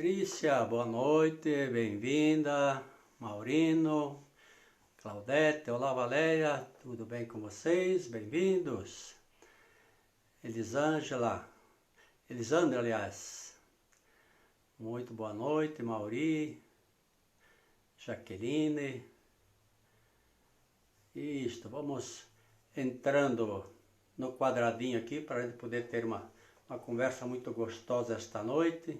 Patrícia, boa noite, bem-vinda. Maurino, Claudete, olá Valéria, tudo bem com vocês? Bem-vindos. Elisângela, Elisandra, aliás, muito boa noite. Mauri, Jaqueline. Isto, vamos entrando no quadradinho aqui para a gente poder ter uma conversa muito gostosa esta noite.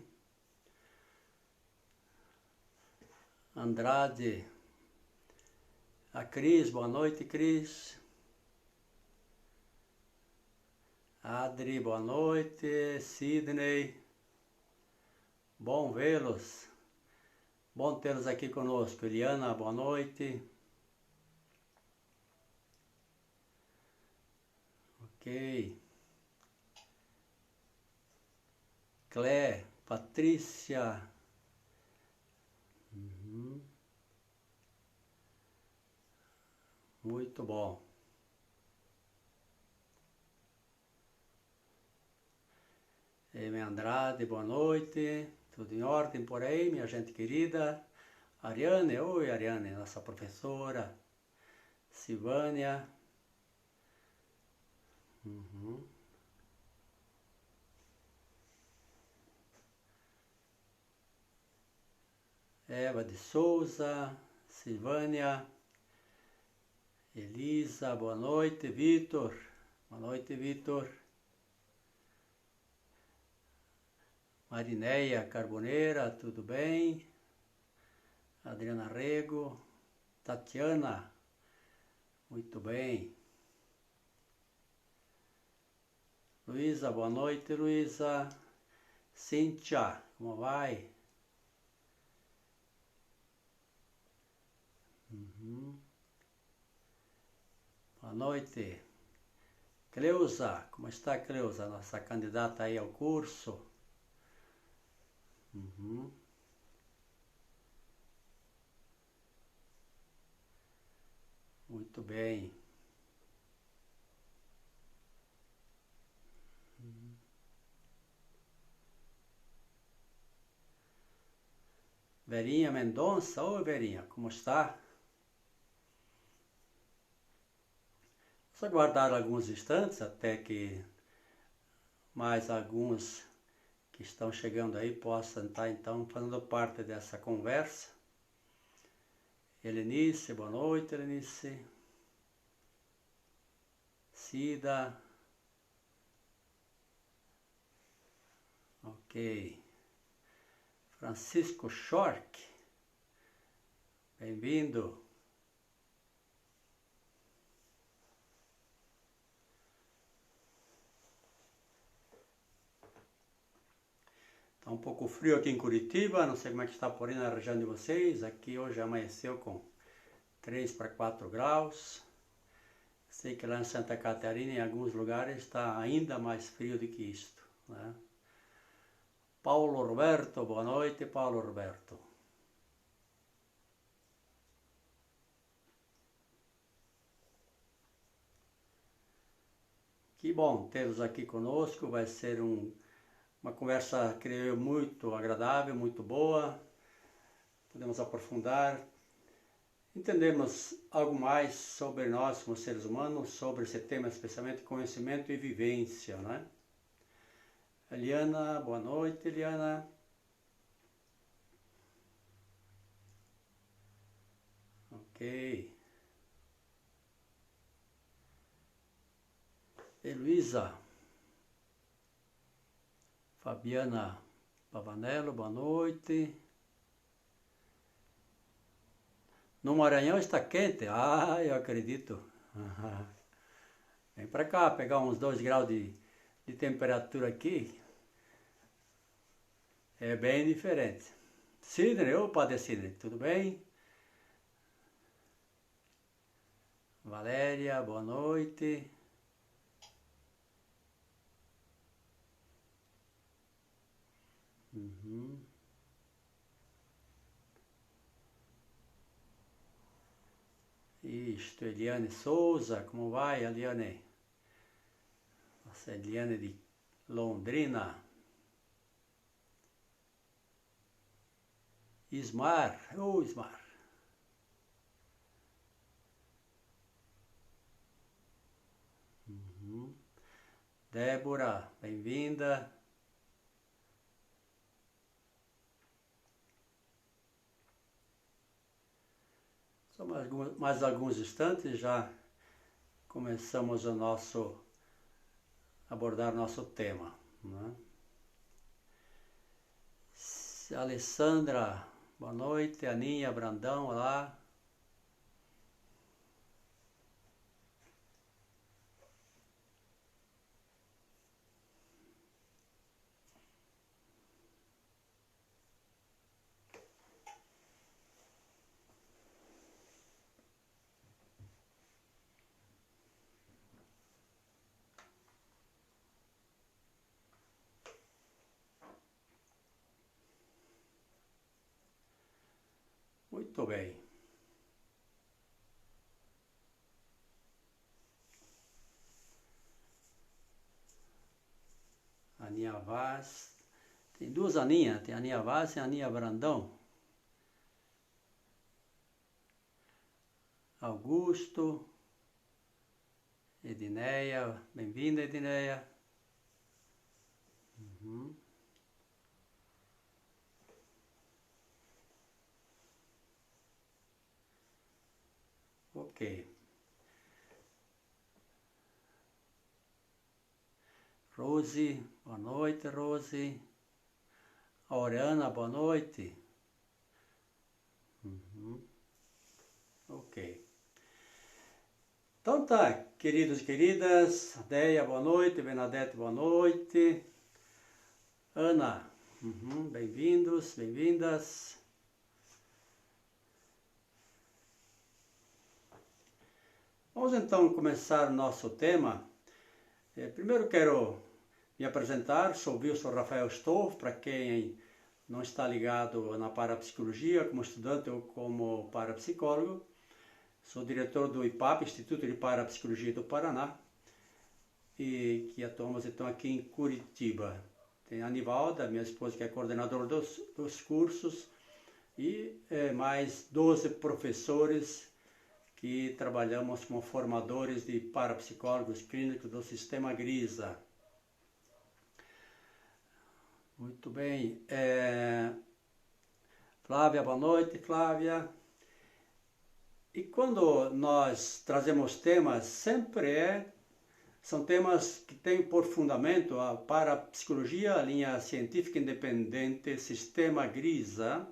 Andrade, a Cris, boa noite, Cris. Adri, boa noite. Sidney, bom vê-los. Bom tê-los aqui conosco. Eliana, boa noite. Ok. Clé, Patrícia. Muito bom. Amy Andrade, boa noite. Tudo em ordem por aí, minha gente querida? Ariane, oi Ariane, nossa professora. Silvânia. Eva de Souza, Silvânia. Elisa, boa noite. Vitor, boa noite, Vitor. Marineia Carboneira, tudo bem? Adriana Rego. Tatiana, muito bem. Luísa, boa noite, Luísa. Cíntia, como vai? Boa noite. Cleusa, como está Cleusa, nossa candidata aí ao curso? Muito bem. Verinha Mendonça, oi Verinha, como está? Vamos aguardar alguns instantes até que mais alguns que estão chegando aí possam estar então fazendo parte dessa conversa. Helenice, boa noite, Helenice. Cida. Ok. Francisco Schork, bem-vindo. Está um pouco frio aqui em Curitiba, não sei como é que está por aí na região de vocês. Aqui hoje amanheceu com 3 para 4 graus. Sei que lá em Santa Catarina, em alguns lugares, está ainda mais frio do que isto, né? Paulo Roberto, boa noite, Paulo Roberto. Que bom tê-los aqui conosco, vai ser uma conversa, creio eu, muito agradável, muito boa. Podemos aprofundar, entendermos algo mais sobre nós como seres humanos, sobre esse tema, especialmente conhecimento e vivência, né? Eliana, boa noite, Eliana. Ok. Heloísa. Fabiana Pavanello, boa noite. No Maranhão está quente? Ah, eu acredito. Vem para cá pegar uns 2 graus de temperatura aqui. É bem diferente. Sidney, opa, Sidney, tudo bem? Valéria, boa noite. Isto, Eliane Souza, como vai, Eliane? Nossa, Eliane de Londrina. Ismar, ô Ismar. Débora, bem-vinda. Só mais alguns instantes já começamos abordar nosso tema, né? Alessandra, boa noite. Aninha, Brandão, olá. Muito bem. Aninha Vaz. Tem duas Aninha, tem a Aninha Vaz e a Aninha Brandão. Augusto. Edineia, bem-vinda, Edineia. Ok. Rose, boa noite, Rose. Oriana, boa noite. Ok. Então tá, queridos e queridas. Deia, boa noite. Bernadette, boa noite. Ana, bem-vindos, bem-vindas. Vamos então começar o nosso tema. Primeiro quero me apresentar, sou Wilson Rafael Stoff, para quem não está ligado na parapsicologia, como estudante ou como parapsicólogo. Sou diretor do IPAP, Instituto de Parapsicologia do Paraná, e que atuamos então aqui em Curitiba. Tem a Anivalda, minha esposa, que é coordenadora dos cursos, e mais 12 professores que trabalhamos como formadores de parapsicólogos clínicos do Sistema Grisa. Muito bem. Flávia, boa noite, Flávia. E quando nós trazemos temas, são temas que têm por fundamento a parapsicologia, a linha científica independente, Sistema Grisa.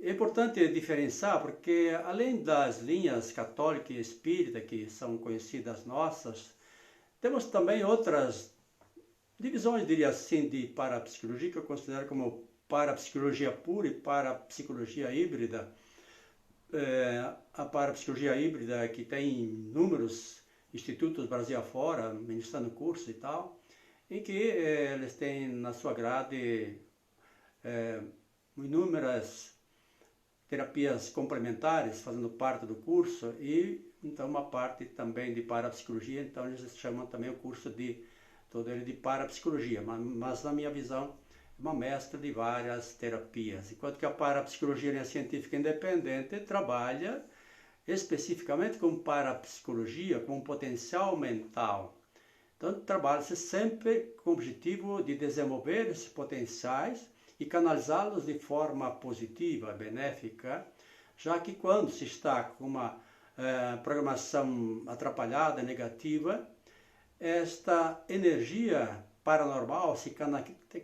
É importante diferenciar, porque além das linhas católica e espírita, que são conhecidas nossas, temos também outras divisões, diria assim, de parapsicologia, que eu considero como parapsicologia pura e parapsicologia híbrida. A parapsicologia híbrida, que tem inúmeros institutos Brasil afora, ministrando curso e tal, em que eles têm na sua grade inúmeras terapias complementares fazendo parte do curso, e então uma parte também de parapsicologia. Então eles chamam também o curso todo ele de parapsicologia, mas na minha visão é uma mescla de várias terapias, enquanto que a parapsicologia científica independente trabalha especificamente com parapsicologia, com potencial mental. Então trabalha-se sempre com o objetivo de desenvolver esses potenciais e canalizá-los de forma positiva, benéfica, já que quando se está com uma programação atrapalhada, negativa, esta energia paranormal se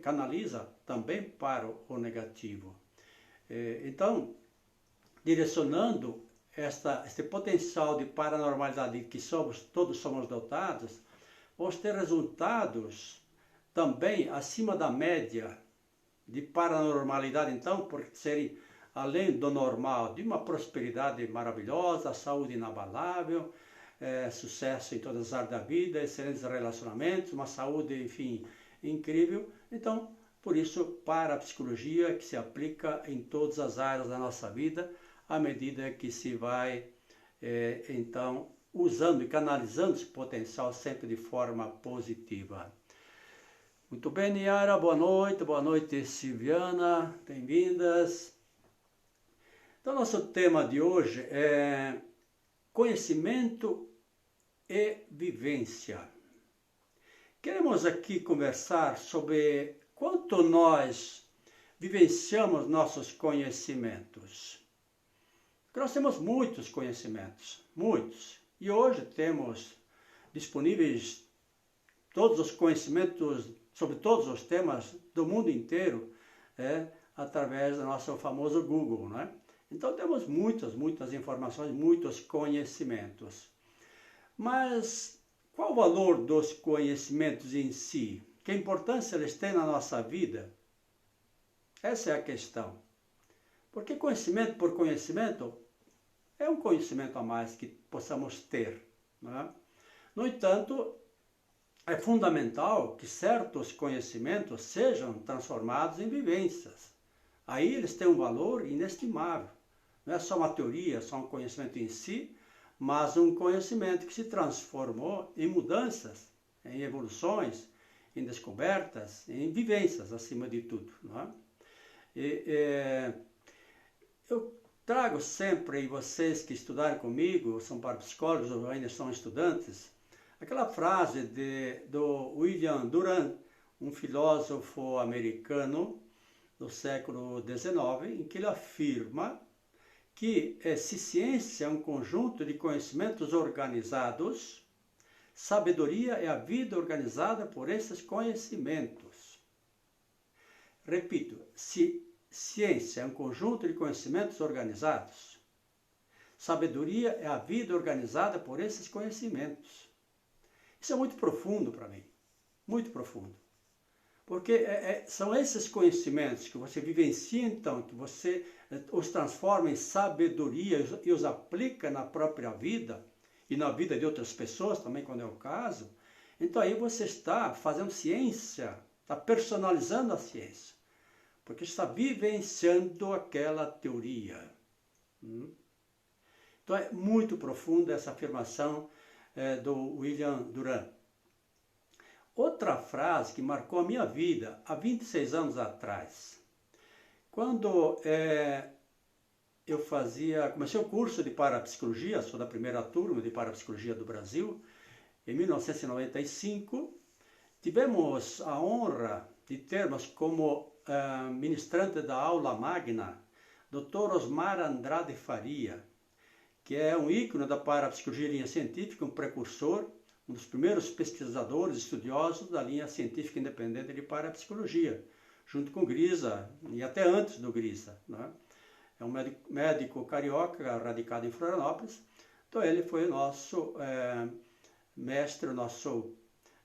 canaliza também para o negativo. Então, direcionando este potencial de paranormalidade que todos somos dotados, vamos ter resultados também acima da média de paranormalidade, então, por serem além do normal, de uma prosperidade maravilhosa, saúde inabalável, sucesso em todas as áreas da vida, excelentes relacionamentos, uma saúde, enfim, incrível. Então, por isso, parapsicologia que se aplica em todas as áreas da nossa vida, à medida que se vai, então, usando e canalizando esse potencial sempre de forma positiva. Muito bem, Niara, boa noite, Silviana, bem-vindas. Então, nosso tema de hoje é conhecimento e vivência. Queremos aqui conversar sobre quanto nós vivenciamos nossos conhecimentos. Porque nós temos muitos conhecimentos, muitos. E hoje temos disponíveis todos os conhecimentos sobre todos os temas do mundo inteiro, através do nosso famoso Google, né? Então temos muitas informações, muitos conhecimentos. Mas qual o valor dos conhecimentos em si? Que importância eles têm na nossa vida? Essa é a questão. Porque conhecimento por conhecimento é um conhecimento a mais que possamos ter, né? No entanto, é fundamental que certos conhecimentos sejam transformados em vivências. Aí eles têm um valor inestimável. Não é só uma teoria, só um conhecimento em si, mas um conhecimento que se transformou em mudanças, em evoluções, em descobertas, em vivências, acima de tudo, não é? Eu trago sempre, e vocês que estudaram comigo, são parapsicólogos ou ainda são estudantes, aquela frase do William Durant, um filósofo americano do século XIX, em que ele afirma que se ciência é um conjunto de conhecimentos organizados, sabedoria é a vida organizada por esses conhecimentos. Repito, se ciência é um conjunto de conhecimentos organizados, sabedoria é a vida organizada por esses conhecimentos. Isso é muito profundo para mim, muito profundo. Porque são esses conhecimentos que você vivencia, então, que você os transforma em sabedoria e os aplica na própria vida e na vida de outras pessoas também, quando é o caso. Então aí você está fazendo ciência, está personalizando a ciência, porque está vivenciando aquela teoria. Então é muito profunda essa afirmação do William Durant. Outra frase que marcou a minha vida há 26 anos atrás, quando eu comecei o curso de parapsicologia, sou da primeira turma de parapsicologia do Brasil, em 1995, tivemos a honra de termos como ministrante da aula magna Dr. Osmar Andrade Faria, que é um ícone da parapsicologia linha científica, um precursor, um dos primeiros pesquisadores, estudiosos da linha científica independente de parapsicologia, junto com Grisa, e até antes do Grisa, né? É um médico carioca, radicado em Florianópolis. Então ele foi o nosso mestre,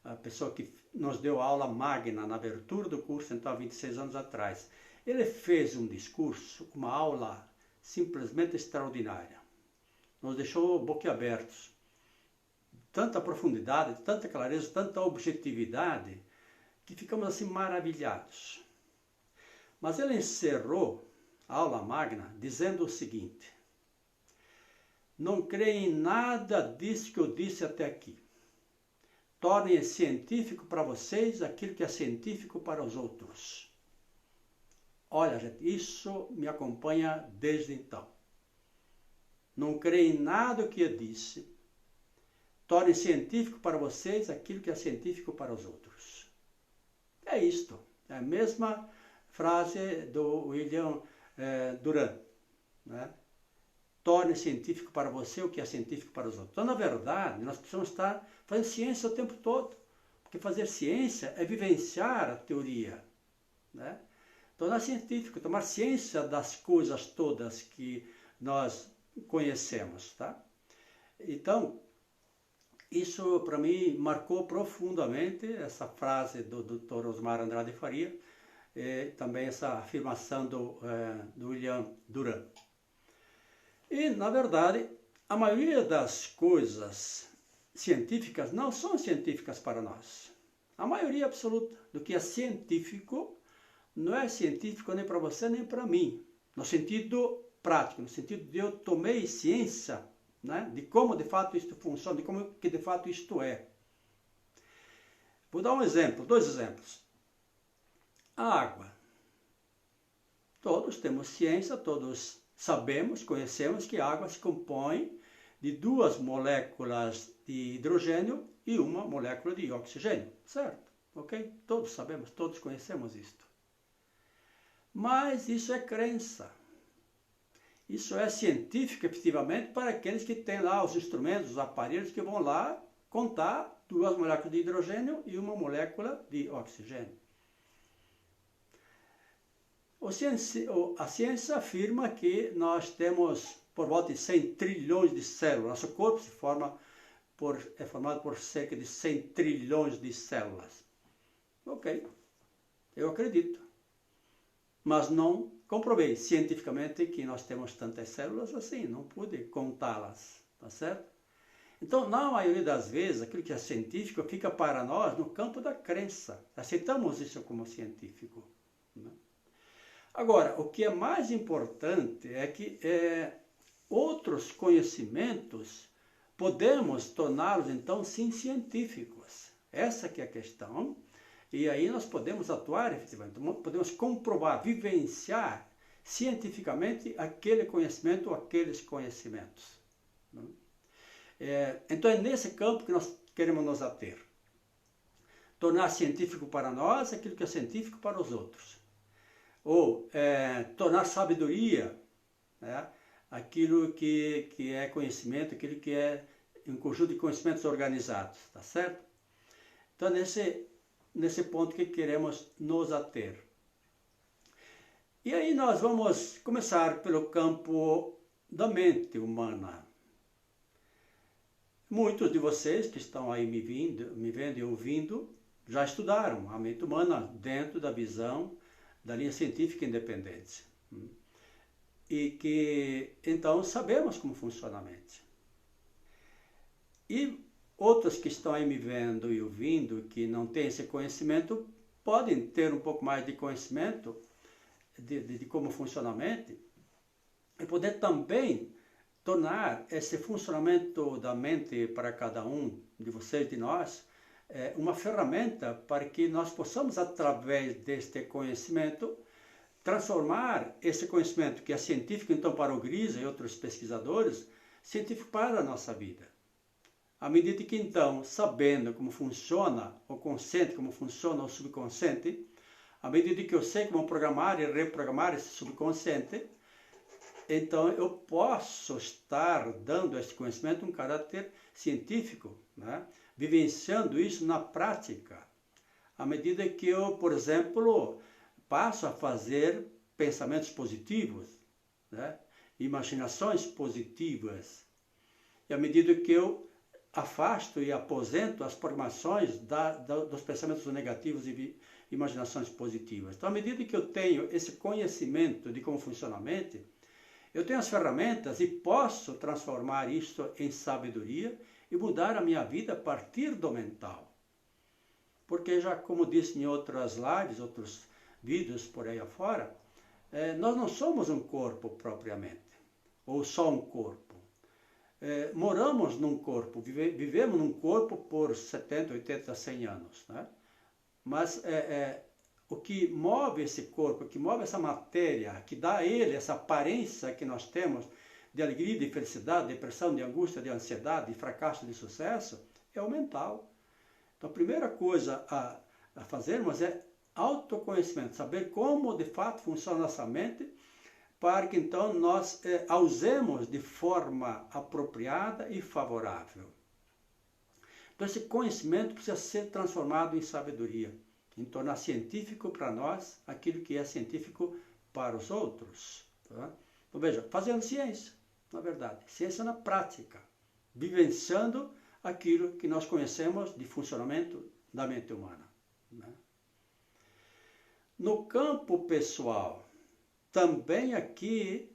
a pessoa que nos deu aula magna na abertura do curso, então há 26 anos atrás. Ele fez um discurso, uma aula simplesmente extraordinária. Nos deixou boquiabertos. Tanta profundidade, tanta clareza, tanta objetividade, que ficamos assim maravilhados. Mas ele encerrou a aula magna dizendo o seguinte: não creem em nada disso que eu disse até aqui. Tornem científico para vocês aquilo que é científico para os outros. Olha, gente, isso me acompanha desde então. Não creem em nada que eu disse. Torne científico para vocês aquilo que é científico para os outros. É isto. É a mesma frase do William Durant, né? Torne científico para você o que é científico para os outros. Então, na verdade, nós precisamos estar fazendo ciência o tempo todo. Porque fazer ciência é vivenciar a teoria, né? Tornar científico, tomar ciência das coisas todas que nós conhecemos, tá? Então, isso para mim marcou profundamente essa frase do Dr. Osmar Andrade Faria, e também essa afirmação do William Durant. E, na verdade, a maioria das coisas científicas não são científicas para nós. A maioria absoluta do que é científico não é científico nem para você nem para mim, no sentido prático, no sentido de eu tomei ciência, né, de como de fato isto funciona, de como que de fato isto é. Vou dar um exemplo, 2 exemplos. A água. Todos temos ciência, todos sabemos, conhecemos que a água se compõe de 2 moléculas de hidrogênio e 1 molécula de oxigênio, certo? Ok? Todos sabemos, todos conhecemos isto. Mas isso é crença. Isso é científico, efetivamente, para aqueles que têm lá os instrumentos, os aparelhos que vão lá contar 2 moléculas de hidrogênio e 1 molécula de oxigênio. A ciência afirma que nós temos por volta de 100 trilhões de células. Nosso corpo é formado por cerca de 100 trilhões de células. Ok, eu acredito. Mas não comprovei cientificamente que nós temos tantas células assim, não pude contá-las, tá certo? Então, na maioria das vezes, aquilo que é científico fica para nós no campo da crença. Aceitamos isso como científico, né? Agora, o que é mais importante é que outros conhecimentos podemos torná-los, então, sim, científicos. Essa que é a questão. E aí nós podemos atuar, efetivamente, podemos comprovar, vivenciar cientificamente aquele conhecimento ou aqueles conhecimentos. Então é nesse campo que nós queremos nos ater. Tornar científico para nós aquilo que é científico para os outros. Ou tornar sabedoria, né, aquilo que é conhecimento, aquilo que é um conjunto de conhecimentos organizados, tá certo? Então nesse ponto que queremos nos ater. E aí nós vamos começar pelo campo da mente humana. Muitos de vocês que estão aí me vendo e ouvindo, já estudaram a mente humana dentro da visão da linha científica independente. E que, então, sabemos como funciona a mente. E outros que estão aí me vendo e ouvindo, que não têm esse conhecimento, podem ter um pouco mais de conhecimento de como funciona a mente e poder também tornar esse funcionamento da mente para cada um de vocês, de nós, uma ferramenta para que nós possamos, através deste conhecimento, transformar esse conhecimento que é científico, então, para o Grisa e outros pesquisadores, científico para a nossa vida. À medida que, então, sabendo como funciona o consciente, como funciona o subconsciente, à medida que eu sei como programar e reprogramar esse subconsciente, então eu posso estar dando a esse conhecimento um caráter científico, né? Vivenciando isso na prática. À medida que eu, por exemplo, passo a fazer pensamentos positivos, né? Imaginações positivas, e à medida que eu afasto e aposento as programações dos pensamentos negativos e imaginações positivas. Então, à medida que eu tenho esse conhecimento de como funciona a mente, eu tenho as ferramentas e posso transformar isso em sabedoria e mudar a minha vida a partir do mental. Porque já, como disse em outras lives, outros vídeos por aí afora, nós não somos um corpo propriamente, ou só um corpo. Moramos num corpo, vivemos num corpo por 70, 80, 100 anos, né? Mas o que move esse corpo, o que move essa matéria, que dá a ele essa aparência que nós temos de alegria, de felicidade, de depressão, de angústia, de ansiedade, de fracasso, de sucesso, é o mental. Então a primeira coisa a fazermos é autoconhecimento, saber como de fato funciona a nossa mente, para que então nós a usemos de forma apropriada e favorável. Então esse conhecimento precisa ser transformado em sabedoria, em tornar científico para nós aquilo que é científico para os outros. Tá? Então veja, fazendo ciência, na verdade, ciência na prática, vivenciando aquilo que nós conhecemos de funcionamento da mente humana, né? No campo pessoal, também aqui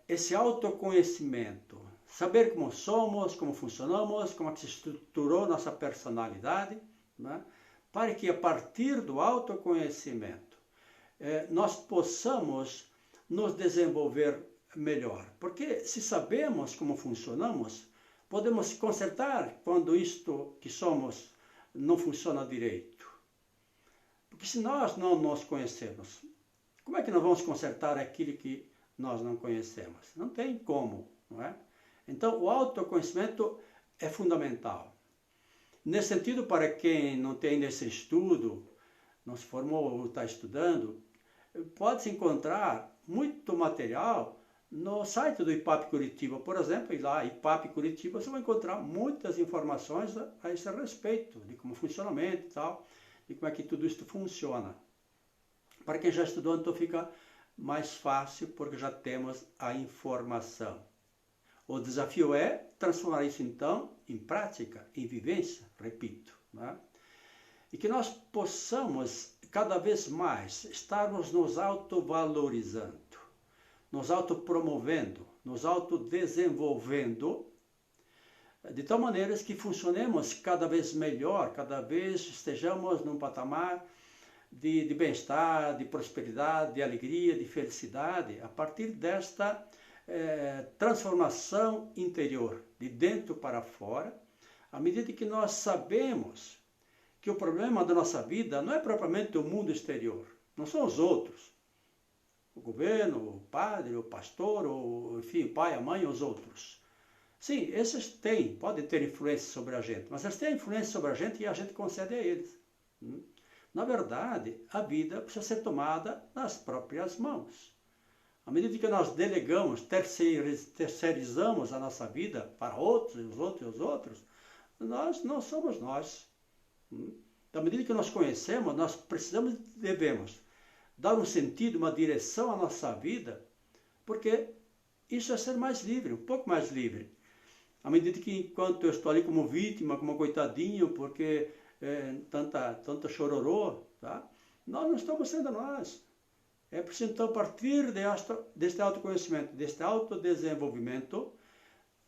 esse autoconhecimento, saber como somos, como funcionamos, como é que se estruturou nossa personalidade, né? Para que a partir do autoconhecimento nós possamos nos desenvolver melhor. Porque se sabemos como funcionamos, podemos consertar quando isto que somos não funciona direito. Porque se nós não nos conhecemos, como é que nós vamos consertar aquilo que nós não conhecemos? Não tem como, não é? Então, o autoconhecimento é fundamental. Nesse sentido, para quem não tem ainda esse estudo, não se formou ou está estudando, pode-se encontrar muito material no site do IPAP Curitiba, por exemplo, e lá, IPAP Curitiba, você vai encontrar muitas informações a esse respeito, de como funcionamento e tal, e como é que tudo isso funciona. Para quem já estudou, então fica mais fácil, porque já temos a informação. O desafio é transformar isso, então, em prática, em vivência, repito, né? E que nós possamos, cada vez mais, estarmos nos autovalorizando, nos autopromovendo, nos autodesenvolvendo, de tal maneira que funcionemos cada vez melhor, cada vez estejamos num patamar de bem-estar, de prosperidade, de alegria, de felicidade, a partir desta transformação interior, de dentro para fora, à medida que nós sabemos que o problema da nossa vida não é propriamente o mundo exterior, não são os outros, o governo, o padre, o pastor, ou, enfim, o pai, a mãe, os outros. Sim, esses podem ter influência sobre a gente, mas eles têm influência sobre a gente e a gente concede a eles. Na verdade, a vida precisa ser tomada nas próprias mãos. À medida que nós delegamos, terceirizamos a nossa vida para outros, e os outros, e os outros, nós não somos nós. À medida que nós conhecemos, nós precisamos, devemos dar um sentido, uma direção à nossa vida, porque isso é ser mais livre, um pouco mais livre. À medida que, enquanto eu estou ali como vítima, como coitadinho, porque tanta chororô, tá? Nós não estamos sendo nós. É preciso, então, a partir deste autoconhecimento, deste autodesenvolvimento,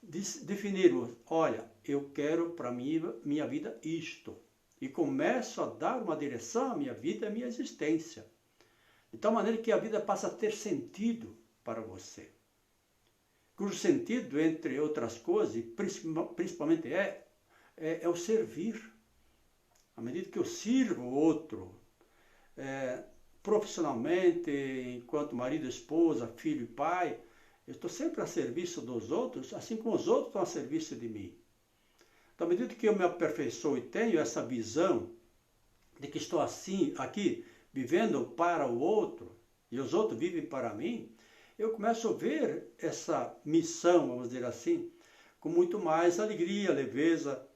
definirmos, olha, eu quero para minha vida isto. E começo a dar uma direção à minha vida, à minha existência. De tal maneira que a vida passa a ter sentido para você. Cujo sentido, entre outras coisas, principalmente é o servir. À medida que eu sirvo o outro, profissionalmente, enquanto marido, esposa, filho e pai, eu estou sempre a serviço dos outros, assim como os outros estão a serviço de mim. Então, à medida que eu me aperfeiçoo e tenho essa visão de que estou assim, aqui, vivendo para o outro, e os outros vivem para mim, eu começo a ver essa missão, vamos dizer assim, com muito mais alegria, leveza,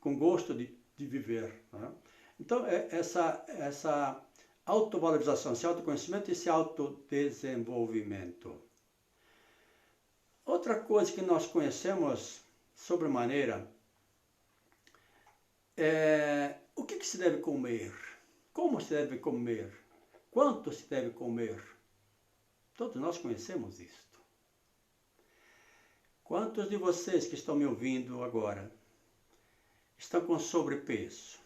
com gosto de viver. Né? Então, essa autovalorização, esse autoconhecimento e esse autodesenvolvimento. Outra coisa que nós conhecemos sobremaneira é o que se deve comer, como se deve comer, quanto se deve comer. Todos nós conhecemos isto. Quantos de vocês que estão me ouvindo agora estão com sobrepeso?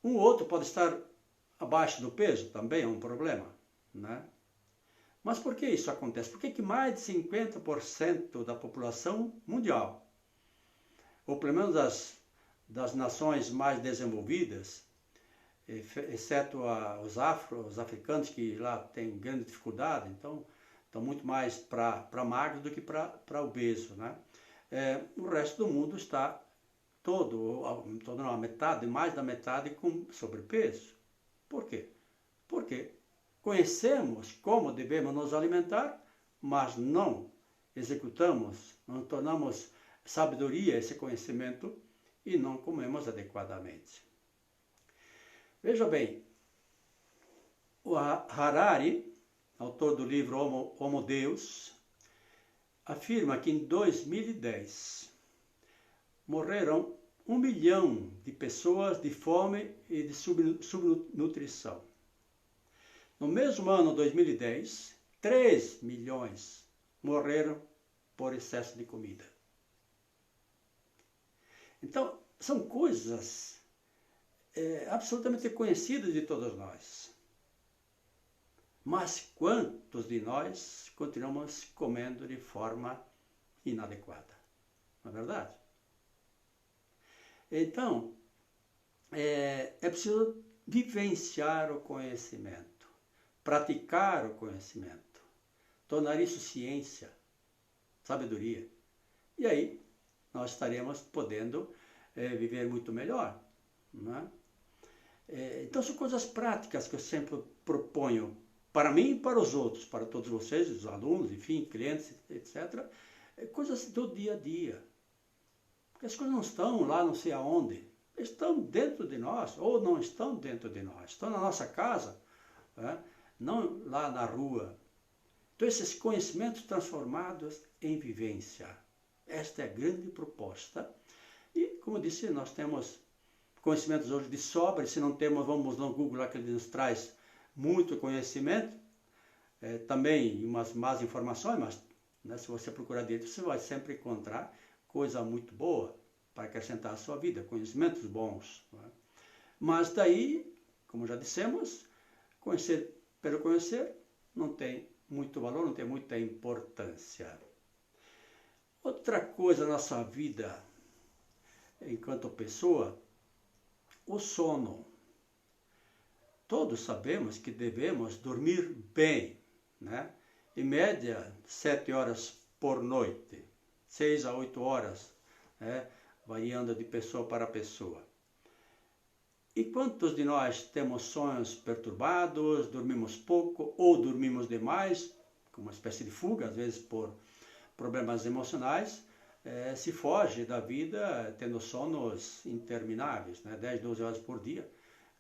Um outro pode estar abaixo do peso, também é um problema, né? Mas por que isso acontece? Por que mais de 50% da população mundial, ou pelo menos das nações mais desenvolvidas, exceto os africanos, que lá têm grande dificuldade, então estão muito mais para magro do que para obeso, né? O resto do mundo está não, a metade, mais da metade com sobrepeso. Por quê? Porque conhecemos como devemos nos alimentar, mas não executamos, não tornamos sabedoria esse conhecimento e não comemos adequadamente. Veja bem, o Harari, autor do livro Homo Deus, afirma que em 2010 morreram 1 milhão de pessoas de fome e de subnutrição. No mesmo ano, 2010, 3 milhões morreram por excesso de comida. Então, são coisas absolutamente conhecidas de todos nós. Mas quantos de nós continuamos comendo de forma inadequada? Não é verdade? Então, é preciso vivenciar o conhecimento, praticar o conhecimento, tornar isso ciência, sabedoria. E aí nós estaremos podendo viver muito melhor. Não é? Então são coisas práticas que eu sempre proponho para mim e para os outros, para todos vocês, os alunos, enfim, clientes, etc. Coisas do dia a dia. Porque as coisas não estão lá não sei aonde. Estão dentro de nós, ou não estão dentro de nós. Estão na nossa casa, né? Não lá na rua. Então esses conhecimentos transformados em vivência. Esta é a grande proposta. E, como disse, nós temos conhecimentos hoje de sobra. E se não temos, vamos no Google lá que ele nos traz muito conhecimento. Também umas más informações, mas né, se você procurar dentro, você vai sempre encontrar coisa muito boa para acrescentar à sua vida, conhecimentos bons. Não é? Mas daí, como já dissemos, conhecer pelo conhecer não tem muito valor, não tem muita importância. Outra coisa na nossa vida, enquanto pessoa, o sono. Todos sabemos que devemos dormir bem, né? Em média, 7 horas por noite, 6 a 8 horas, né? Variando de pessoa para pessoa. E quantos de nós temos sonhos perturbados, dormimos pouco ou dormimos demais, com uma espécie de fuga, às vezes por problemas emocionais, se foge da vida tendo sonos intermináveis, né? 10, 12 horas por dia,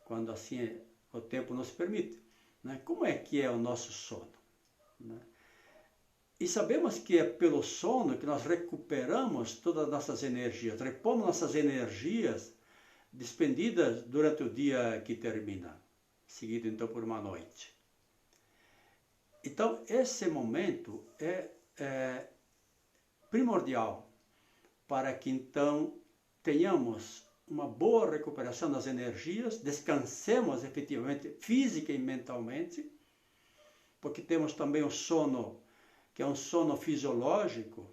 quando assim o tempo nos permite. Né? Como é que é o nosso sono? Né? E sabemos que é pelo sono que nós recuperamos todas as nossas energias, repomos nossas energias despendidas durante o dia que termina, seguido então por uma noite. Então esse momento é primordial para que então tenhamos uma boa recuperação das energias, descansemos efetivamente física e mentalmente, porque temos também o sono, que é um sono fisiológico,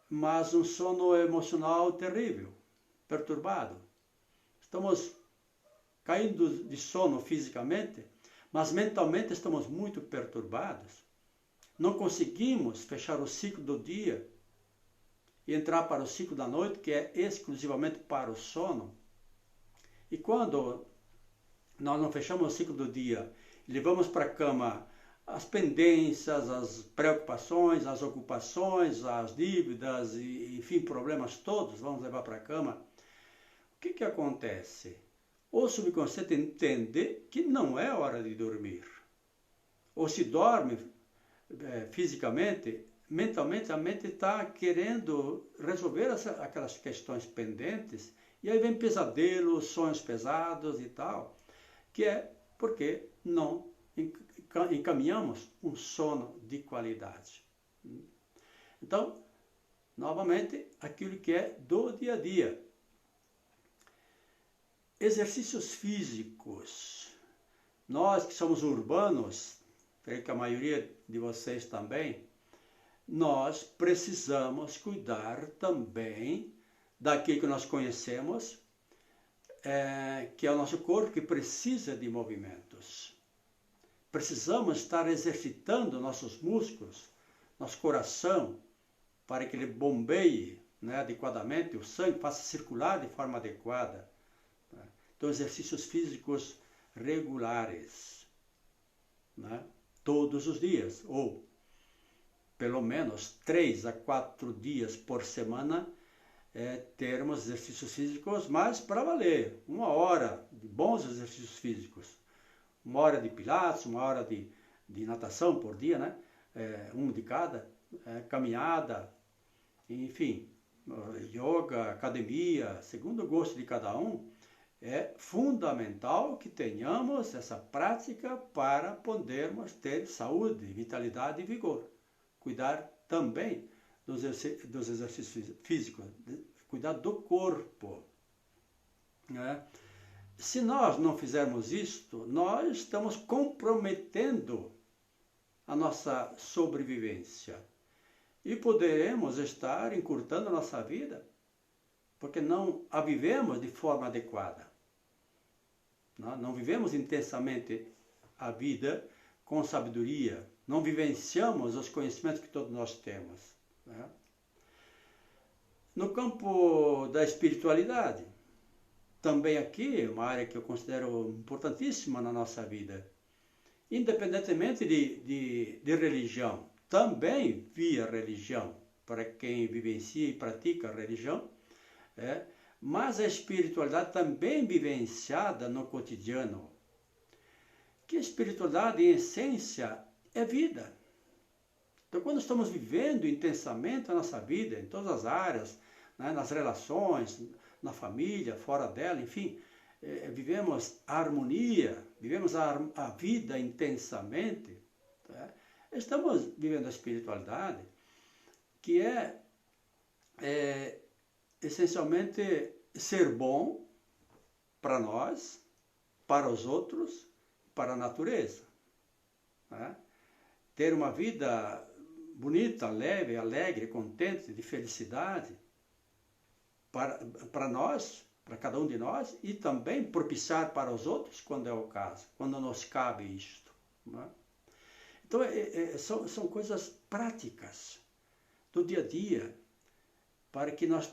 mas um sono emocional terrível, perturbado. Estamos caindo de sono fisicamente, mas mentalmente estamos muito perturbados. Não conseguimos fechar o ciclo do dia e entrar para o ciclo da noite, que é exclusivamente para o sono. E quando nós não fechamos o ciclo do dia e levamos para a cama as pendências, as preocupações, as ocupações, as dívidas, e, enfim, problemas todos, vamos levar para a cama, o que acontece? O subconsciente entende que não é hora de dormir. Ou se dorme fisicamente, mentalmente a mente está querendo resolver aquelas questões pendentes, e aí vem pesadelos, sonhos pesados e tal, que é porque não encaminhamos um sono de qualidade. Então, novamente, aquilo que é do dia a dia. Exercícios físicos. Nós que somos urbanos, creio que a maioria de vocês também, nós precisamos cuidar também daquilo que nós conhecemos, que é o nosso corpo, que precisa de movimentos. Precisamos estar exercitando nossos músculos, nosso coração, para que ele bombeie, né, adequadamente, o sangue faça circular de forma adequada. Então, exercícios físicos regulares, né, todos os dias, ou pelo menos 3 a 4 dias por semana, termos exercícios físicos, mas para valer, 1 hora de bons exercícios físicos, 1 hora de pilates, 1 hora de natação por dia, né? Um de cada, caminhada, enfim, yoga, academia, segundo o gosto de cada um. É fundamental que tenhamos essa prática para podermos ter saúde, vitalidade e vigor. Cuidar também dos exercícios físicos, cuidar do corpo. Né? Se nós não fizermos isto, nós estamos comprometendo a nossa sobrevivência. E poderemos estar encurtando a nossa vida, porque não a vivemos de forma adequada. Não vivemos intensamente a vida com sabedoria, não vivenciamos os conhecimentos que todos nós temos. Né? No campo da espiritualidade, também aqui, uma área que eu considero importantíssima na nossa vida, independentemente de religião, também via religião, para quem vivencia e pratica a religião, mas a espiritualidade também vivenciada no cotidiano. Que a espiritualidade, em essência, é vida. Então, quando estamos vivendo intensamente a nossa vida, em todas as áreas, né, nas relações, na família, fora dela, enfim, vivemos a harmonia, vivemos a vida intensamente, tá? Estamos vivendo a espiritualidade, que é essencialmente ser bom para nós, para os outros, para a natureza. Né? Ter uma vida bonita, leve, alegre, contente, de felicidade para nós, para cada um de nós, e também propiciar para os outros quando é o caso, quando nos cabe isto. Né? Então, são coisas práticas do dia a dia, para que nós,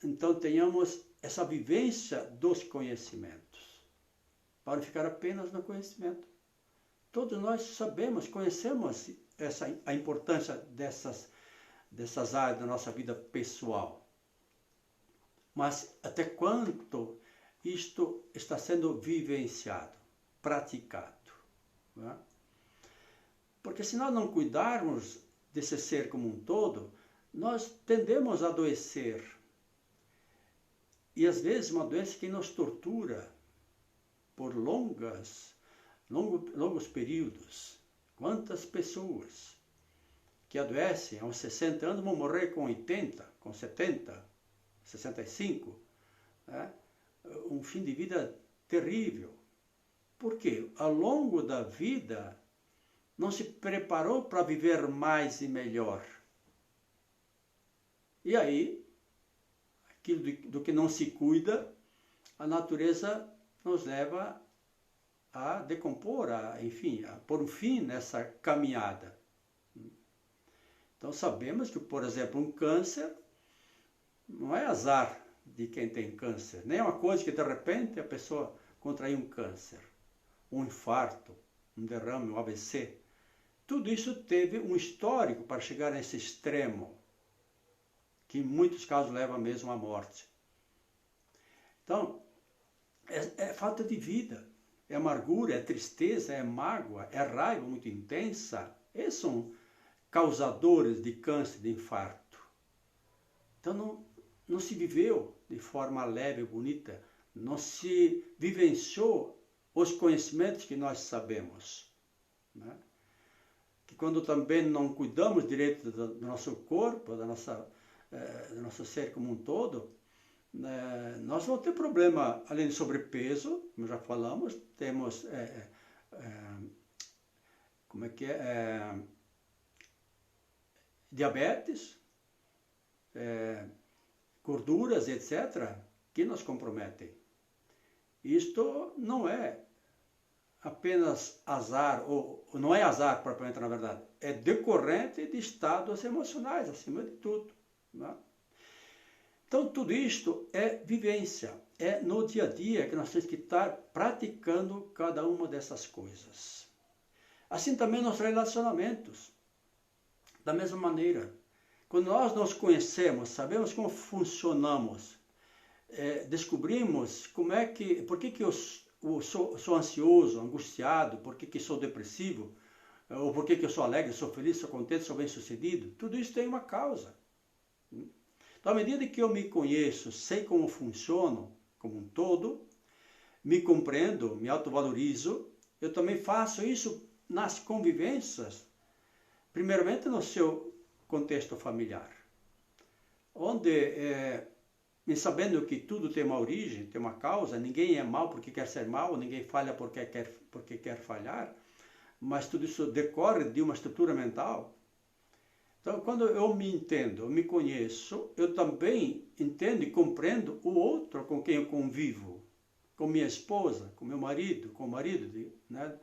então, tenhamos essa vivência dos conhecimentos, para ficar apenas no conhecimento. Todos nós sabemos, conhecemos a importância dessas áreas da nossa vida pessoal. Mas até quanto isto está sendo vivenciado, praticado? Né? Porque se nós não cuidarmos desse ser como um todo, nós tendemos a adoecer. E às vezes uma doença que nos tortura por longos períodos. Quantas pessoas que adoecem aos 60 anos vão morrer com 80, com 70, 65, né? Um fim de vida terrível. Por quê? Ao longo da vida não se preparou para viver mais e melhor. E aí, aquilo do que não se cuida, a natureza nos leva a decompor, a pôr um fim nessa caminhada. Então sabemos que, por exemplo, um câncer não é azar de quem tem câncer, nem é uma coisa que de repente a pessoa contraiu um câncer, um infarto, um derrame, um AVC. Tudo isso teve um histórico para chegar nesse extremo, que em muitos casos leva mesmo à morte. Então, é falta de vida, é amargura, é tristeza, é mágoa, é raiva muito intensa. Esses são causadores de câncer, de infarto. Então, não se viveu de forma leve e bonita, não se vivenciou os conhecimentos que nós sabemos. Né? Que quando também não cuidamos direito do nosso corpo, do nosso ser como um todo, nós vamos ter problema, além de sobrepeso, como já falamos, temos diabetes, gorduras, etc., que nos comprometem. Isto não é apenas azar, ou não é azar propriamente, na verdade, é decorrente de estados emocionais, acima de tudo. Né? Então, tudo isto é vivência, é no dia a dia que nós temos que estar praticando cada uma dessas coisas. Assim também nos relacionamentos, da mesma maneira. Quando nós nos conhecemos, sabemos como funcionamos, descobrimos por que eu sou ansioso, angustiado, por que sou depressivo, ou por que eu sou alegre, sou feliz, sou contente, sou bem-sucedido. Tudo isso tem uma causa. Então, à medida que eu me conheço, sei como funciono como um todo, me compreendo, me autovalorizo, eu também faço isso nas convivências, primeiramente no seu contexto familiar, onde, sabendo que tudo tem uma origem, tem uma causa, ninguém é mal porque quer ser mal, ninguém falha porque quer falhar, mas tudo isso decorre de uma estrutura mental. Então, quando eu me entendo, eu me conheço, eu também entendo e compreendo o outro com quem eu convivo. com minha esposa, com meu marido, com o marido, né?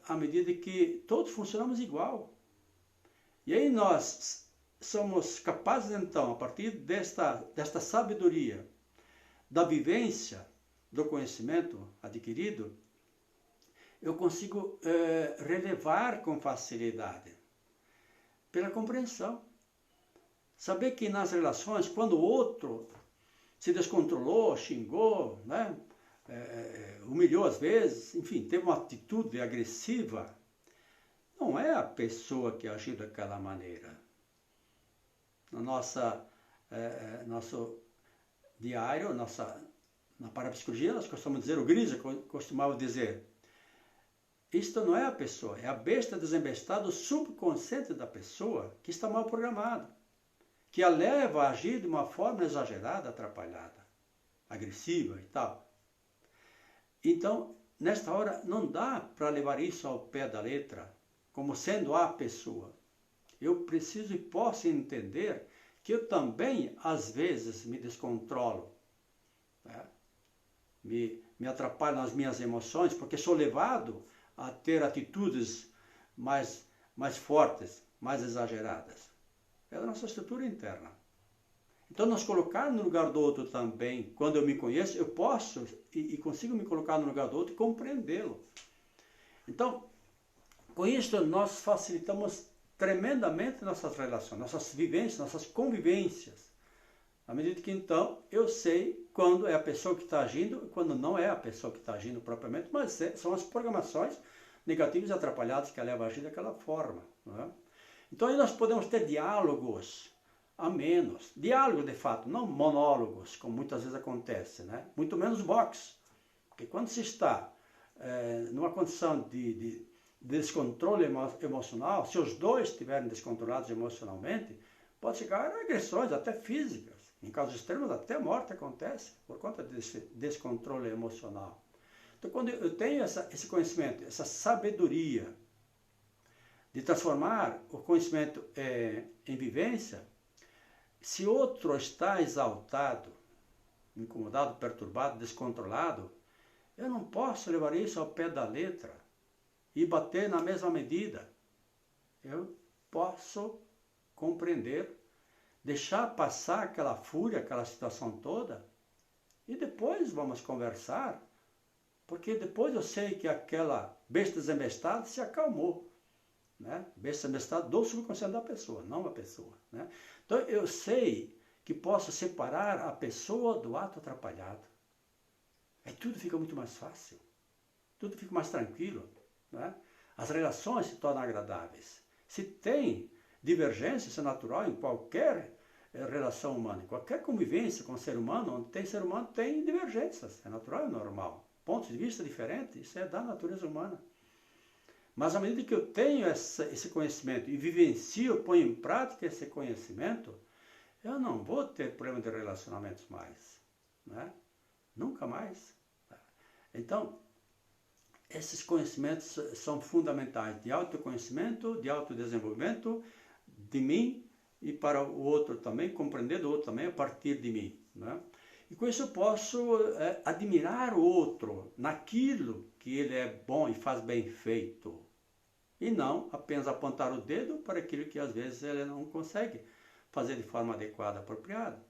À medida que todos funcionamos igual. E aí nós somos capazes, então, a partir desta sabedoria, da vivência, do conhecimento adquirido, eu consigo relevar com facilidade, pela compreensão. Saber que nas relações, quando o outro se descontrolou, xingou, né? Humilhou às vezes, enfim, teve uma atitude agressiva, não é a pessoa que agiu daquela maneira. No nosso diário, na parapsicologia, nós costumamos dizer, o Grisa costumava dizer, isto não é a pessoa, é a besta desembestada, o subconsciente da pessoa que está mal programado, que a leva a agir de uma forma exagerada, atrapalhada, agressiva e tal. Então, nesta hora, não dá para levar isso ao pé da letra, como sendo a pessoa. Eu preciso e posso entender que eu também, às vezes, me descontrolo, né? me atrapalho nas minhas emoções, porque sou levado a ter atitudes mais fortes, mais exageradas. É da nossa estrutura interna. Então, nos colocar no lugar do outro também, quando eu me conheço, eu posso e consigo me colocar no lugar do outro e compreendê-lo. Então, com isso, nós facilitamos tremendamente nossas relações, nossas vivências, nossas convivências. À medida que, então, eu sei quando é a pessoa que está agindo e quando não é a pessoa que está agindo propriamente, mas são as programações negativas e atrapalhadas que a levam a agir daquela forma. Não é? Então, aí nós podemos ter diálogos amenos. Diálogos, de fato, não monólogos, como muitas vezes acontece, né? Muito menos box. Porque quando se está numa condição de descontrole emocional, se os dois estiverem descontrolados emocionalmente, pode chegar a agressões, até físicas. Em casos extremos, até a morte acontece por conta desse descontrole emocional. Então, quando eu tenho esse conhecimento, essa sabedoria de transformar o conhecimento em vivência, se outro está exaltado, incomodado, perturbado, descontrolado, eu não posso levar isso ao pé da letra e bater na mesma medida. Eu posso compreender, deixar passar aquela fúria, aquela situação toda, e depois vamos conversar, porque depois eu sei que aquela besta desembestada se acalmou. Né? Besta desembestada do subconsciente da pessoa, não a pessoa. Né? Então eu sei que posso separar a pessoa do ato atrapalhado. Aí tudo fica muito mais fácil, tudo fica mais tranquilo. Né? As relações se tornam agradáveis. Se tem divergência, isso é natural em qualquer relação humana, em qualquer convivência com o ser humano, onde tem ser humano, tem divergências, é natural e normal. Pontos de vista diferentes, isso é da natureza humana. Mas à medida que eu tenho esse conhecimento e vivencio, ponho em prática esse conhecimento, eu não vou ter problema de relacionamentos mais. Né? Nunca mais. Então, esses conhecimentos são fundamentais de autoconhecimento, de autodesenvolvimento, de mim e para o outro também, compreender do outro também a partir de mim. Né? E com isso eu posso admirar o outro naquilo que ele é bom e faz bem feito. E não apenas apontar o dedo para aquilo que às vezes ele não consegue fazer de forma adequada, apropriada.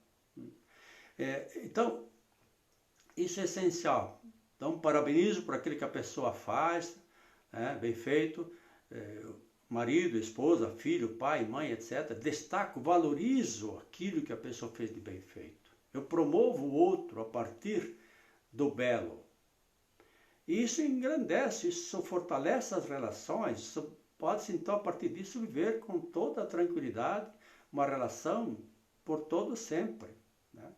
Então, isso é essencial. Então, parabenizo por aquilo que a pessoa faz, bem feito, marido, esposa, filho, pai, mãe, etc. Destaco, valorizo aquilo que a pessoa fez de bem feito. Eu promovo o outro a partir do belo. E isso engrandece, isso fortalece as relações, pode-se então a partir disso viver com toda a tranquilidade, uma relação por todo sempre. Né?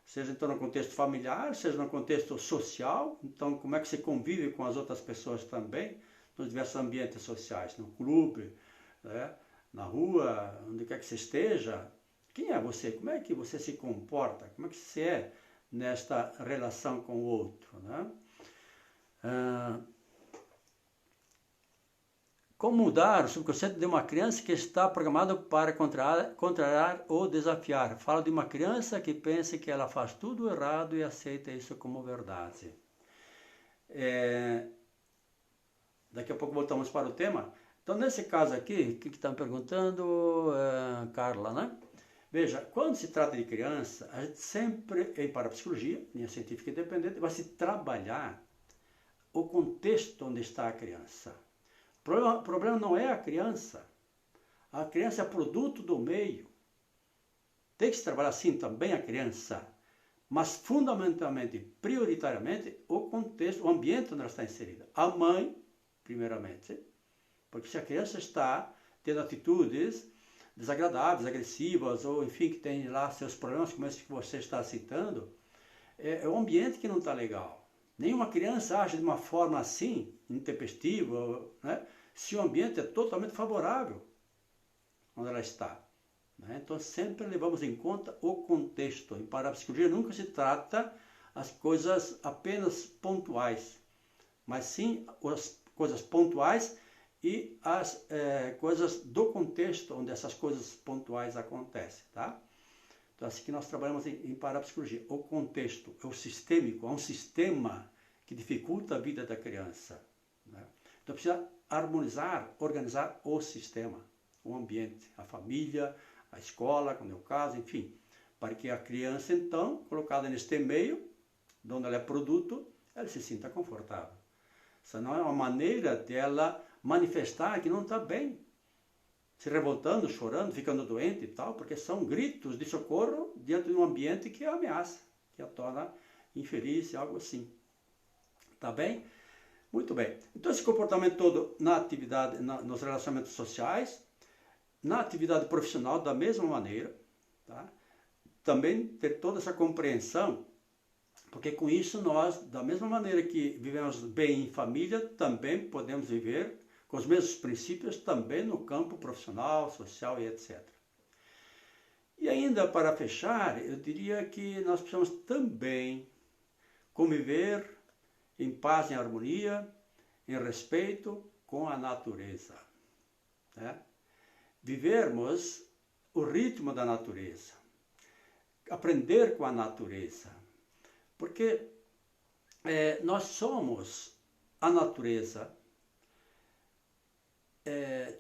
Seja então no contexto familiar, seja no contexto social, então como é que você convive com as outras pessoas também, nos diversos ambientes sociais, no clube, né? Na rua, onde quer que você esteja. Quem é você? Como é que você se comporta? Como é que você é nesta relação com o outro? Né? Como mudar o subconsciente de uma criança que está programada para contrariar ou desafiar? Fala de uma criança que pensa que ela faz tudo errado e aceita isso como verdade. Daqui a pouco voltamos para o tema. Então, nesse caso aqui, o que está me perguntando? Carla, né? Veja, quando se trata de criança, a gente sempre, em parapsicologia, linha científica independente, vai se trabalhar o contexto onde está a criança. O problema não é a criança. A criança é produto do meio. Tem que se trabalhar sim também a criança, mas fundamentalmente, prioritariamente, o contexto, o ambiente onde ela está inserida. A mãe, primeiramente, porque se a criança está tendo atitudes desagradáveis, agressivas, ou enfim, que tem lá seus problemas, como esse que você está citando, é o ambiente que não está legal. Nenhuma criança age de uma forma assim, intempestiva, né, se o ambiente é totalmente favorável onde ela está. Né? Então, sempre levamos em conta o contexto. Em parapsicologia nunca se trata as coisas apenas pontuais, mas sim as coisas pontuais e as coisas do contexto onde essas coisas pontuais acontecem. Tá? Então, assim que nós trabalhamos em parapsicologia. O contexto é o sistêmico, é um sistema que dificulta a vida da criança. Né? Então, precisa harmonizar, organizar o sistema, o ambiente, a família, a escola, quando é o caso, enfim, para que a criança, então, colocada neste meio, onde ela é produto, ela se sinta confortável. Essa não é uma maneira dela manifestar que não está bem, se revoltando, chorando, ficando doente e tal, porque são gritos de socorro dentro de um ambiente que a ameaça, que a torna infeliz, algo assim. Tá bem? Muito bem. Então, esse comportamento todo na atividade, nos relacionamentos sociais, na atividade profissional, da mesma maneira, tá? Também ter toda essa compreensão, porque com isso nós, da mesma maneira que vivemos bem em família, também podemos viver com os mesmos princípios também no campo profissional, social e etc. E ainda para fechar, eu diria que nós precisamos também conviver em paz, em harmonia, em respeito com a natureza. Né? Vivermos o ritmo da natureza, aprender com a natureza, porque nós somos a natureza,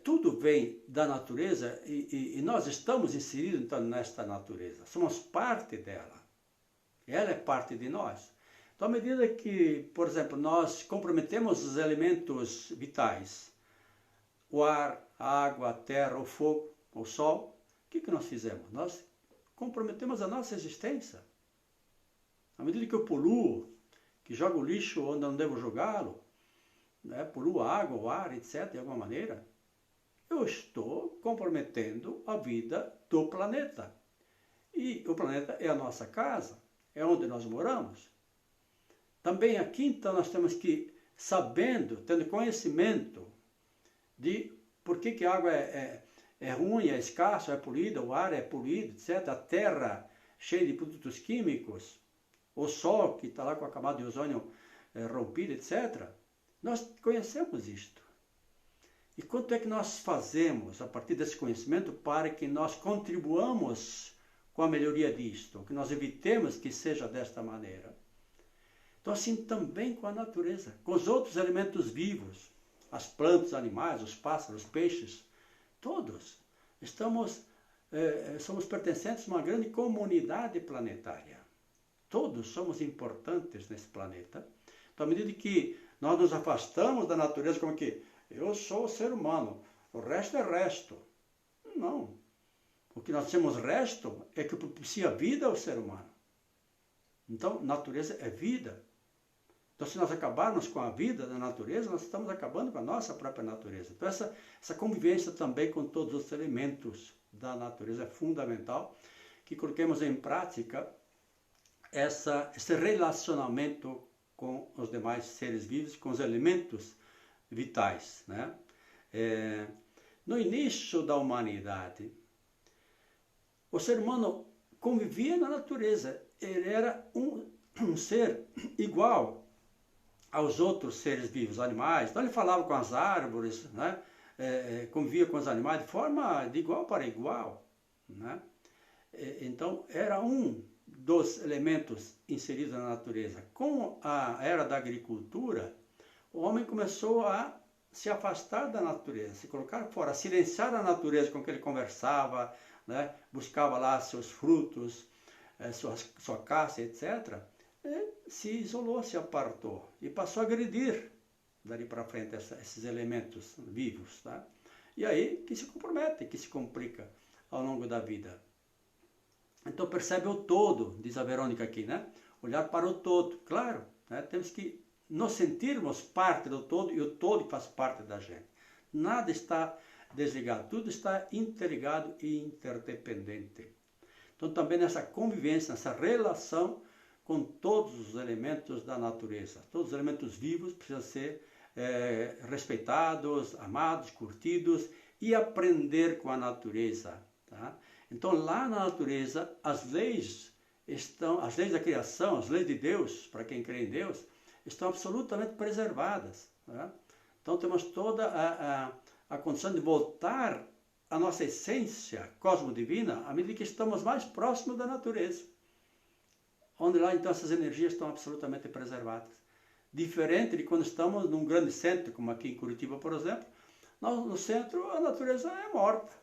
tudo vem da natureza e nós estamos inseridos então nesta natureza, somos parte dela, ela é parte de nós. Então, à medida que, por exemplo, nós comprometemos os elementos vitais, o ar, a água, a terra, o fogo, o sol, o que nós fizemos? Nós comprometemos a nossa existência. À medida que eu poluo, que jogo o lixo onde não devo jogá-lo, né, poluo a água, o ar, etc., de alguma maneira, eu estou comprometendo a vida do planeta. E o planeta é a nossa casa, é onde nós moramos. Também aqui, então, nós temos que, tendo conhecimento de por que a água é ruim, é escassa, é poluída, o ar é poluído, etc. A terra cheia de produtos químicos, o sol que está lá com a camada de ozônio rompida, etc. Nós conhecemos isto. E quanto é que nós fazemos a partir desse conhecimento para que nós contribuamos com a melhoria disto, que nós evitemos que seja desta maneira? Então, assim também com a natureza, com os outros elementos vivos, as plantas, os animais, os pássaros, os peixes, todos somos pertencentes a uma grande comunidade planetária. Todos somos importantes nesse planeta. Então, à medida que nós nos afastamos da natureza, como que eu sou o ser humano, o resto é resto. Não. O que nós temos resto é que propicia vida ao ser humano. Então, natureza é vida. Então, se nós acabarmos com a vida da natureza, nós estamos acabando com a nossa própria natureza. Então, essa convivência também com todos os elementos da natureza é fundamental, que coloquemos em prática esse relacionamento com os demais seres vivos, com os elementos vitais. Né? No início da humanidade, o ser humano convivia na natureza. Ele era um ser igual aos outros seres vivos, animais. Então ele falava com as árvores, né? convivia com os animais de forma de igual para igual, né? Então, era um dos elementos inseridos na natureza. Com a era da agricultura, o homem começou a se afastar da natureza, se colocar fora, silenciar a natureza com que ele conversava, né? Buscava lá seus frutos, sua caça, etc. E se isolou, se apartou e passou a agredir dali para frente esses elementos vivos, tá? E aí que se compromete, que se complica ao longo da vida. Então percebe o todo, diz a Verônica aqui, né? Olhar para o todo, claro, né? Temos que nos sentirmos parte do todo e o todo faz parte da gente. Nada está desligado, tudo está interligado e interdependente. Então também nessa convivência, nessa relação com todos os elementos da natureza, todos os elementos vivos precisam ser respeitados, amados, curtidos e aprender com a natureza, tá? Então lá na natureza as leis da criação, as leis de Deus, para quem crê em Deus, estão absolutamente preservadas, tá? Então temos toda a condição de voltar à nossa essência cosmodivina à medida que estamos mais próximos da natureza, onde lá então essas energias estão absolutamente preservadas. Diferente de quando estamos num grande centro, como aqui em Curitiba, por exemplo, no centro a natureza é morta.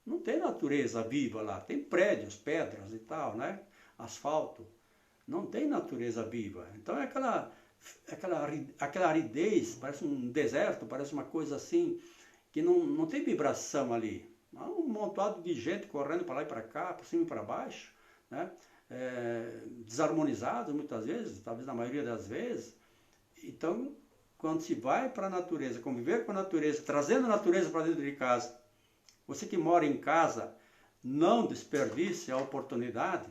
Não tem natureza viva lá, tem prédios, pedras e tal, né? Asfalto. Não tem natureza viva. Então é aquela aridez, parece um deserto, parece uma coisa assim, que não tem vibração ali. Há um montado de gente correndo para lá e para cá, por cima e para baixo, né? Desarmonizados muitas vezes, talvez na maioria das vezes. Então, quando se vai para a natureza, conviver com a natureza, trazendo a natureza para dentro de casa, você que mora em casa, não desperdice a oportunidade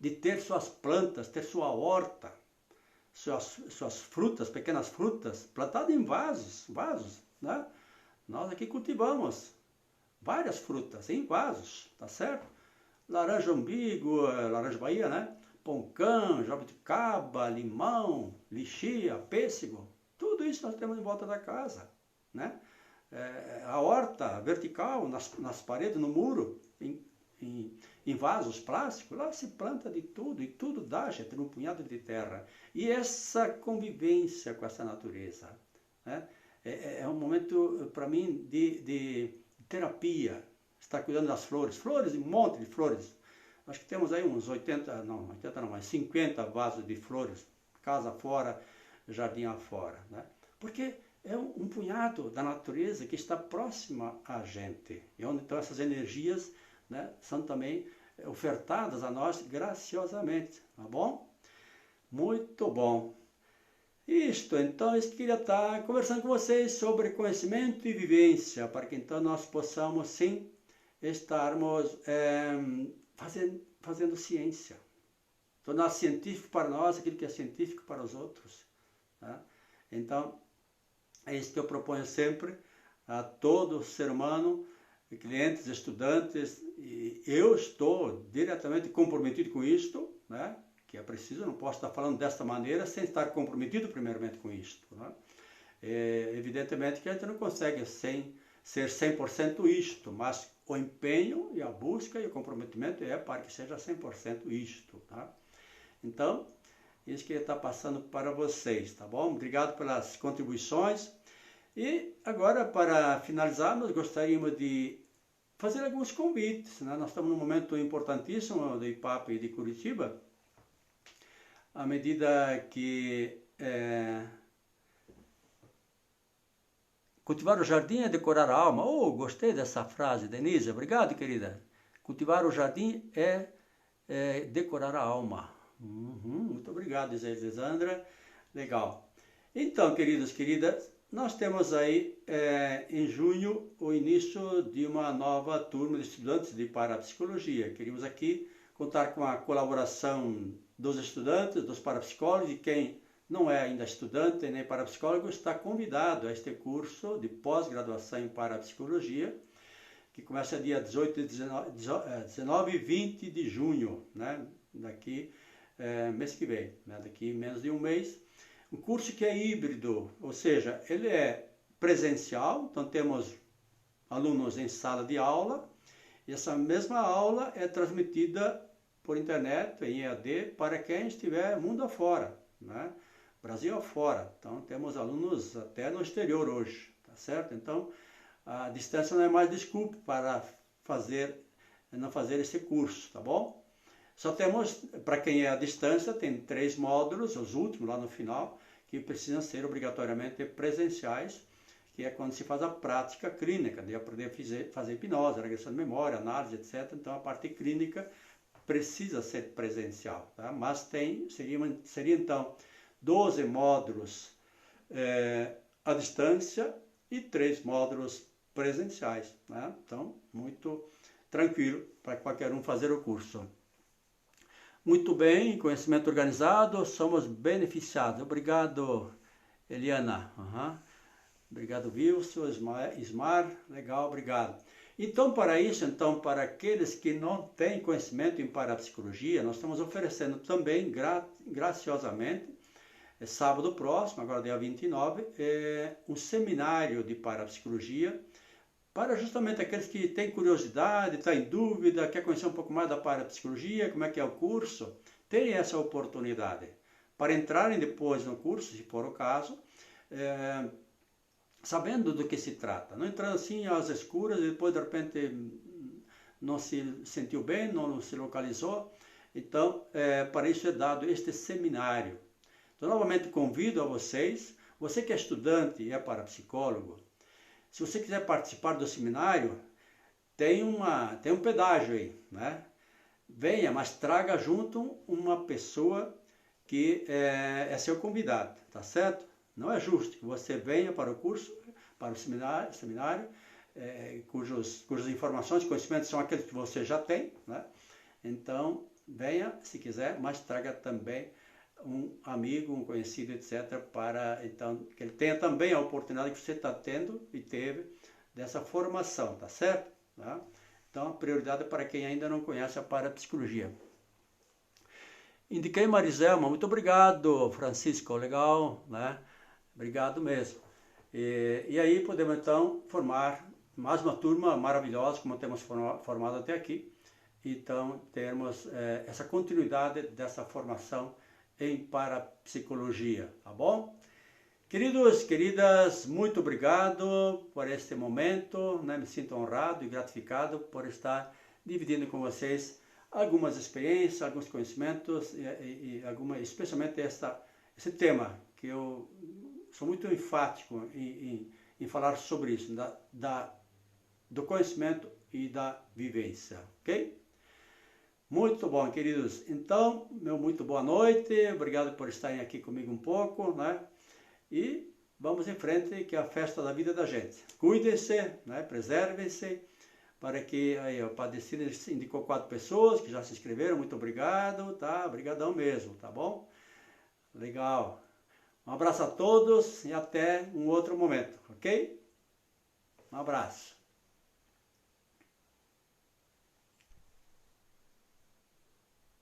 de ter suas plantas, ter sua horta, suas frutas, pequenas frutas, plantadas em vasos, né? Nós aqui cultivamos várias frutas em vasos, tá certo? Laranja umbigo, laranja Bahia, né? Poncã, jabuticaba, limão, lixia, pêssego, tudo isso nós temos em volta da casa, né? A horta vertical nas paredes, no muro, em vasos plásticos, lá se planta de tudo, e tudo dá, gente, num punhado de terra. E essa convivência com essa natureza, né? É um momento, para mim, de terapia. Estar cuidando das flores, um monte de flores. Acho que temos aí uns 50 vasos de flores, casa fora, jardim afora, né? Porque é um punhado da natureza que está próxima a gente, e onde então essas energias, né, são também ofertadas a nós graciosamente, tá bom? Muito bom. Isto, então, eu queria estar conversando com vocês sobre conhecimento e vivência, para que então nós possamos, sim, estarmos fazendo ciência. Tornar científico para nós aquilo que é científico para os outros, tá? Então, é isso que eu proponho sempre a todo ser humano, clientes, estudantes, e eu estou diretamente comprometido com isto, né? Que é preciso, eu não posso estar falando desta maneira sem estar comprometido primeiramente com isto, né? Evidentemente que a gente não consegue ser 100% isto, mas o empenho e a busca e o comprometimento é para que seja 100% isto, tá? Então, isso que ele está passando para vocês, tá bom? Obrigado pelas contribuições. E agora, para finalizar, nós gostaríamos de fazer alguns convites, né? Nós estamos num momento importantíssimo do IPAP de Curitiba, à medida que cultivar o jardim é decorar a alma. Oh, gostei dessa frase, Denise. Obrigado, querida. Cultivar o jardim é decorar a alma. Muito obrigado, Elisandra. Legal. Então, queridos, queridas, nós temos aí em junho o início de uma nova turma de estudantes de parapsicologia. Queríamos aqui contar com a colaboração dos estudantes, dos parapsicólogos, e quem não é ainda estudante nem parapsicólogo está convidado a este curso de pós-graduação em parapsicologia, que começa dia 19 e 20 de junho, né? Daqui mês que vem, né? Daqui menos de um mês. Um curso que é híbrido, ou seja, ele é presencial, então temos alunos em sala de aula, e essa mesma aula é transmitida por internet, em EAD, para quem estiver mundo afora, né? Brasil afora. Então temos alunos até no exterior hoje, tá certo? Então a distância não é mais desculpa para não fazer esse curso, tá bom? Só temos, para quem é à distância, tem 3 módulos, os últimos lá no final, que precisam ser obrigatoriamente presenciais, que é quando se faz a prática clínica, de aprender a fazer hipnose, regressão de memória, análise, etc. Então a parte clínica precisa ser presencial, tá? Mas seria então 12 módulos à distância e 3 módulos presenciais, né? Então, muito tranquilo para qualquer um fazer o curso. Muito bem, conhecimento organizado, somos beneficiados. Obrigado, Eliana. Obrigado, Wilson, Ismar, legal, obrigado. Então, para isso, para aqueles que não têm conhecimento em parapsicologia, nós estamos oferecendo também, graciosamente, sábado próximo, agora dia 29, um seminário de parapsicologia, para justamente aqueles que têm curiosidade, estão em dúvida, quer conhecer um pouco mais da parapsicologia, como é que é o curso, terem essa oportunidade para entrarem depois no curso, se for o caso, sabendo do que se trata, não entrando assim às escuras e depois de repente não se sentiu bem, não se localizou. Então, para isso é dado este seminário. Então, novamente convido a vocês, você que é estudante e é parapsicólogo, se você quiser participar do seminário, tem um pedágio aí, né? Venha, mas traga junto uma pessoa que é seu convidado, tá certo? Não é justo que você venha para o curso, para o seminário cujas informações, conhecimentos são aqueles que você já tem, né? Então, venha se quiser, mas traga também um amigo, um conhecido, etc., para então que ele tenha também a oportunidade que você está tendo e teve dessa formação, tá certo? Tá? Então, a prioridade é para quem ainda não conhece a parapsicologia. Indiquei Mariselma, muito obrigado, Francisco, legal, né? Obrigado mesmo. E aí podemos então formar mais uma turma maravilhosa, como temos formado até aqui. Então, termos essa continuidade dessa formação em parapsicologia, tá bom? Queridos, queridas, muito obrigado por este momento, né? Me sinto honrado e gratificado por estar dividindo com vocês algumas experiências, alguns conhecimentos especialmente esse tema, que eu sou muito enfático em falar sobre isso, do conhecimento e da vivência, ok? Muito bom, queridos. Então, muito boa noite, obrigado por estarem aqui comigo um pouco, né? E vamos em frente, que é a festa da vida da gente. Cuidem-se, né? Preservem-se, para que, aí, o Padre Silas indicou 4 pessoas que já se inscreveram, muito obrigado, tá? Obrigadão mesmo, tá bom? Legal. Um abraço a todos e até um outro momento, ok? Um abraço.